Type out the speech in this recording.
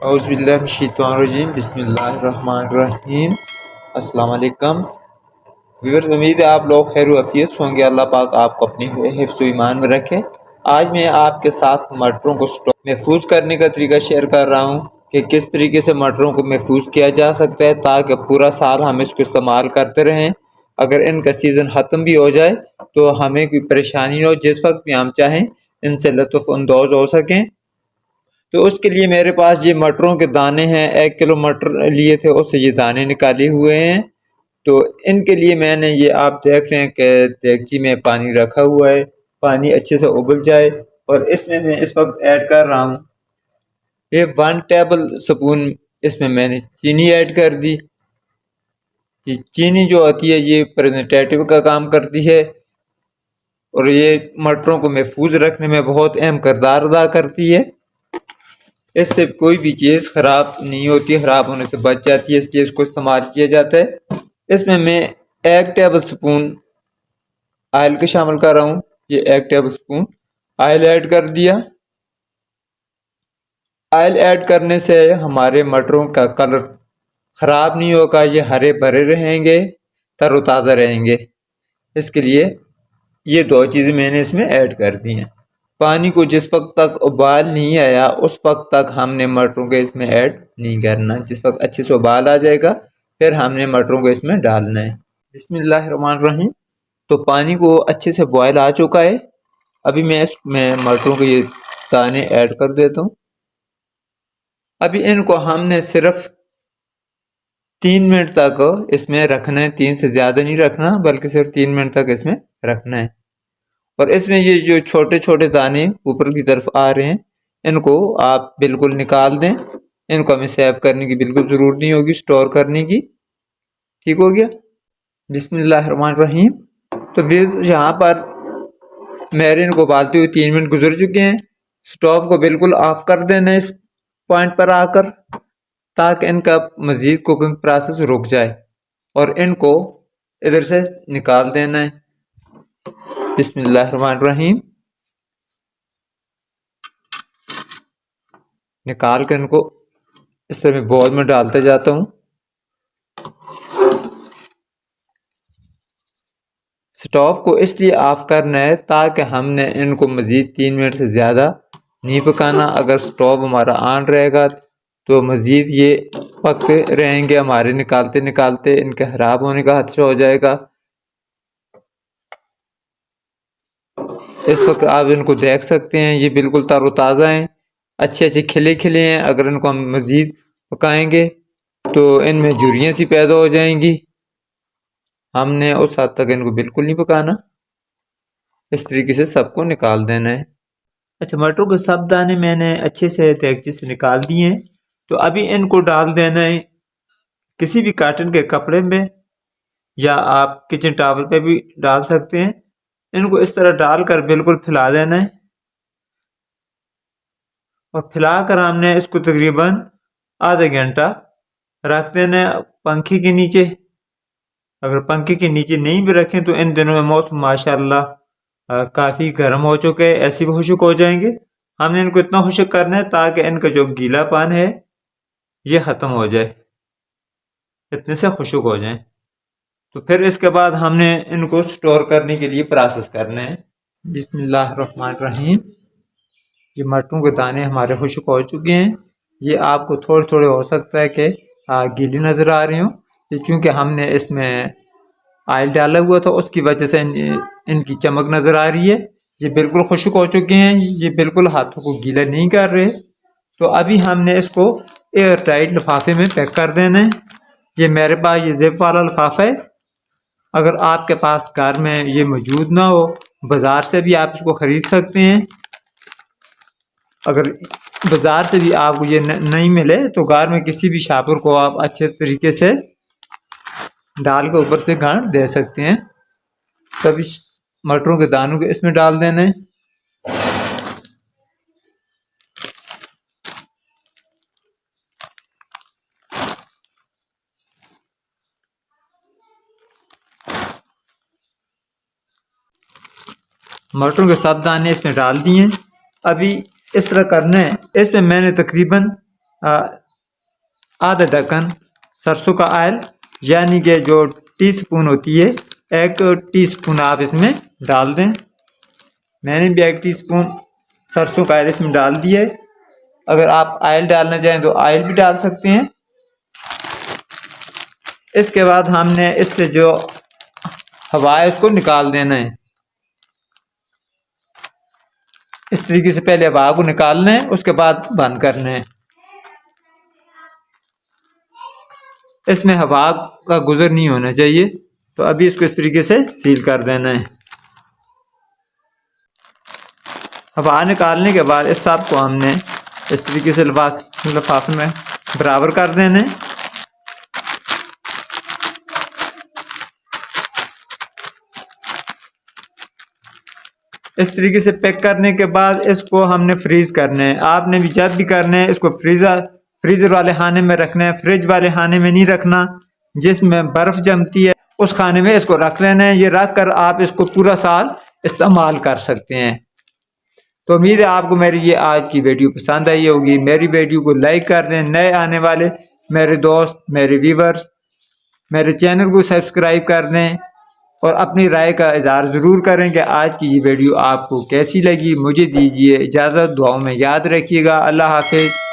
औज़ुबिल्लाहिमिनश्शैतानिर्रजीम बिस्मिल्लाहिर्रहमानिर्रहीम। अस्सलाम वालेकुम व्यूअर्स, उम्मीद है आप लोग खैर वफ़ियत होंगे। अल्लाह पाक आपको अपनी हिफ्ज़ ईमान में रखे। आज मैं आपके साथ मटरों को स्टोर महफूज करने का तरीका शेयर कर रहा हूँ कि किस तरीके से मटरों को महफूज किया जा सकता है ताकि पूरा साल हम इसको इस्तेमाल करते रहें। अगर इनका सीज़न ख़त्म भी हो जाए तो हमें कोई परेशानी न हो, जिस वक्त भी हम चाहें इनसे लुत्फ़ अंदोज़ हो सकें। तो उसके लिए मेरे पास ये मटरों के दाने हैं। 1 किलो मटर लिए थे, उससे ये दाने निकाले हुए हैं। तो इनके लिए मैंने ये आप देख रहे हैं कि देगची में पानी रखा हुआ है। पानी अच्छे से उबल जाए और इसमें मैं इस वक्त ऐड कर रहा हूँ ये 1 टेबल स्पून। इसमें मैंने चीनी ऐड कर दी। ये चीनी जो होती है ये प्रेजेंटेटिव का काम करती है और ये मटरों को महफूज रखने में बहुत अहम किरदार अदा करती है। इससे कोई भी चीज़ ख़राब नहीं होती, ख़राब होने से बच जाती है, इसलिए इसको इस्तेमाल किया जाता है। इसमें मैं 1 टेबल स्पून ऑयल को शामिल कर रहा हूँ। ये 1 टेबल स्पून ऑयल ऐड कर दिया। ऑयल ऐड करने से हमारे मटरों का कलर ख़राब नहीं होगा, ये हरे भरे रहेंगे, तरोताज़ा रहेंगे। इसके लिए ये 2 चीज़ें मैंने इसमें ऐड कर दी हैं। पानी को जिस वक्त तक उबाल नहीं आया उस वक्त तक हमने मटरों को इसमें ऐड नहीं करना। जिस वक्त अच्छे से उबाल आ जाएगा फिर हमने मटरों को इसमें डालना है। बिस्मिल्लाहिर्रहमानिर्रहीम। तो पानी को अच्छे से बॉयल आ चुका है। अभी मैं इसमें मटरों को ये दाने ऐड कर देता हूँ। अभी इनको हमने सिर्फ 3 मिनट तक इसमें रखना है। 3 से ज़्यादा नहीं रखना, बल्कि सिर्फ 3 मिनट तक इसमें रखना है। और इसमें ये जो छोटे छोटे दाने ऊपर की तरफ आ रहे हैं इनको आप बिल्कुल निकाल दें। इनको हमें सेव करने की बिल्कुल ज़रूरत नहीं होगी, स्टोर करने की। ठीक हो गया। बिस्मिल्लाहिर्रहमानिर्रहीम। तो फिर यहाँ पर मेरे इनको उबालते हुए 3 मिनट गुजर चुके हैं। स्टोव को बिल्कुल ऑफ कर देना है इस पॉइंट पर आकर, ताकि इनका मज़ीद कुकिंग प्रोसेस रुक जाए और इनको इधर से निकाल देना है। बिस्मिल्लाहिर्रहमानिर्रहीम। निकाल कर इनको इस तरह बॉल में डालते जाता हूँ। स्टोव को इसलिए ऑफ करना है ताकि हमने इनको मज़ीद 3 मिनट से ज़्यादा नहीं पकाना। अगर स्टोव हमारा ऑन रहेगा तो मज़ीद ये पकते रहेंगे, हमारे निकालते निकालते इनके ख़राब होने का खदशा हो जाएगा। इस वक्त आप इनको देख सकते हैं, ये बिल्कुल तरोताज़ा हैं, अच्छे अच्छे खिले खिले हैं। अगर इनको हम मज़ीद पकाएंगे तो इनमें झुर्रियाँ सी पैदा हो जाएंगी। हमने उस हद तक इनको बिल्कुल नहीं पकाना। इस तरीके से सबको निकाल देना है। अच्छा, मटरों के सब दाने मैंने अच्छे से देगची से निकाल दिए हैं। तो अभी इनको डाल देना है किसी भी काटन के कपड़े में, या आप किचन टॉवल पे भी डाल सकते हैं। इनको इस तरह डालकर बिल्कुल फैला देना है और फैलाकर हमने इसको तकरीबन आधा घंटा रख देना है पंखे के नीचे। अगर पंखे के नीचे नहीं भी रखें तो इन दिनों में मौसम माशाल्लाह काफ़ी गर्म हो चुके हैं, ऐसे भी खुश्क हो जाएंगे। हमने इनको इतना खुश्क करना है ताकि इनका जो गीलापन है ये ख़त्म हो जाए, इतने से खुश्क हो जाए। तो फिर इसके बाद हमने इनको स्टोर करने के लिए प्रोसेस करना है। बिस्मिल्लाहिर्रहमानिर्रहीम। ये मटरों के दाने हमारे खुश्क हो चुके हैं। ये आपको थोड़े थोड़े हो सकता है कि गीली नज़र आ रही हो, क्योंकि हमने इसमें ऑयल डाला हुआ था, उसकी वजह से इनकी चमक नज़र आ रही है। ये बिल्कुल खुश्क हो चुके हैं, ये बिल्कुल हाथों को गीला नहीं कर रहे। तो अभी हमने इसको एयर टाइट लिफाफे में पैक कर देना है। ये मेरे पास ये जिप वाला लिफाफा है। अगर आपके पास घर में ये मौजूद ना हो, बाज़ार से भी आप इसको ख़रीद सकते हैं। अगर बाज़ार से भी आपको ये नहीं मिले तो घर में किसी भी शापर को आप अच्छे तरीके से डाल के ऊपर से गांठ दे सकते हैं। तभी मटरों के दानों को इसमें डाल देना है। मटरों के सब दाने इसमें डाल दिए। अभी इस तरह करना है। इसमें मैंने तकरीबन आधा ढक्कन सरसों का ऑयल, यानी कि जो टीस्पून होती है 1 टीस्पून आप इसमें डाल दें। मैंने भी 1 टीस्पून सरसों का ऑयल इसमें डाल दिया है। अगर आप ऑयल डालना चाहें तो ऑयल भी डाल सकते हैं। इसके बाद हमने इससे जो हवा है उसको निकाल देना है। इस तरीके से पहले हवा को निकालना है, उसके बाद बंद करना है। इसमें हवा का गुजर नहीं होना चाहिए। तो अभी इसको इस तरीके से सील कर देना है। हवा निकालने के बाद इस सब को हमने इस तरीके से लिफाफे में बराबर कर देना है। इस तरीके से पैक करने के बाद इसको हमने फ्रीज करना है। आपने भी जब भी करना है इसको फ्रीजर वाले खाने में रखना है, फ्रिज वाले खाने में नहीं रखना जिसमें बर्फ जमती है, उस खाने में इसको रख लेना है। ये रख कर आप इसको पूरा साल इस्तेमाल कर सकते हैं। तो उम्मीद है आपको मेरी ये आज की वीडियो पसंद आई होगी। मेरी वीडियो को लाइक कर दें। नए आने वाले मेरे दोस्त, मेरे व्यूवर्स मेरे चैनल को सब्सक्राइब कर दें और अपनी राय का इज़हार ज़रूर करें कि आज की ये वीडियो आपको कैसी लगी। मुझे दीजिए इजाज़त, दुआओं में याद रखिएगा। अल्लाह हाफिज़।